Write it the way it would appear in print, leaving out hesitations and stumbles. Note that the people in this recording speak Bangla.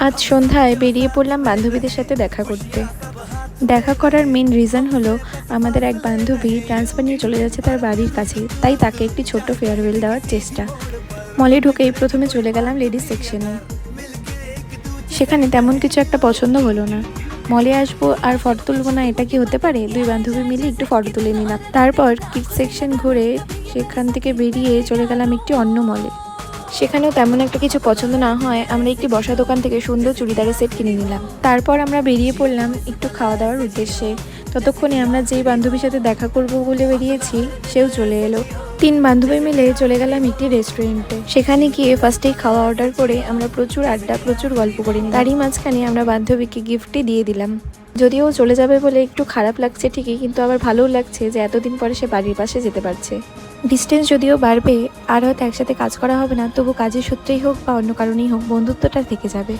আজ সন্ধ্যায় বেরিয়ে পড়লাম বান্ধবীদের সাথে দেখা করতে। দেখা করার মেন রিজন হলো আমাদের এক বান্ধবী ট্রান্সফার নিয়ে চলে যাচ্ছে তার বাড়ির কাছে, তাই তাকে একটি ছোট্ট ফেয়ারওয়েল দেওয়ার চেষ্টা। মলে ঢুকেই প্রথমে চলে গেলাম লেডিস সেকশনে। সেখানে তেমন কিছু একটা পছন্দ হলো না। মলে আসবো আর ফটো তুলবো না, এটা কি হতে পারে? দুই বান্ধবী মিলে একটু ফটো তুলে নিলাম। তারপর কিডস সেকশন ঘুরে সেখান থেকে বেরিয়ে চলে গেলাম একটি অন্য মলে। সেখানেও তেমন একটা কিছু পছন্দ না হয় আমরা একটি বসা দোকান থেকে সুন্দর চুড়িদারের সেট কিনে নিলাম। তারপর আমরা বেরিয়ে পড়লাম একটু খাওয়া দাওয়ার উদ্দেশ্যে। ততক্ষণে আমরা যেই বান্ধবীর সাথে দেখা করব বলে বেরিয়েছি সেও চলে এলো। তিন বান্ধবী মিলে চলে গেলাম একটি রেস্টুরেন্টে। সেখানে গিয়ে ফার্স্টেই খাওয়া অর্ডার করে আমরা প্রচুর আড্ডা, প্রচুর গল্প করে নিই। তারই মাঝখানে আমরা বান্ধবীকে গিফটই দিয়ে দিলাম। যদিও চলে যাবে বলে একটু খারাপ লাগছে ঠিকই, কিন্তু আবার ভালোও লাগছে যে এতদিন পরে সে বাড়ির পাশে যেতে পারছে। ডিস্টেন্স যদিও বাড়বে আর হয়তো একসাথে কাজ করা হবে না, তবু কাজের সূত্রেই হোক বা অন্য কারণেই হোক বন্ধুত্বটা থেকে যাবে।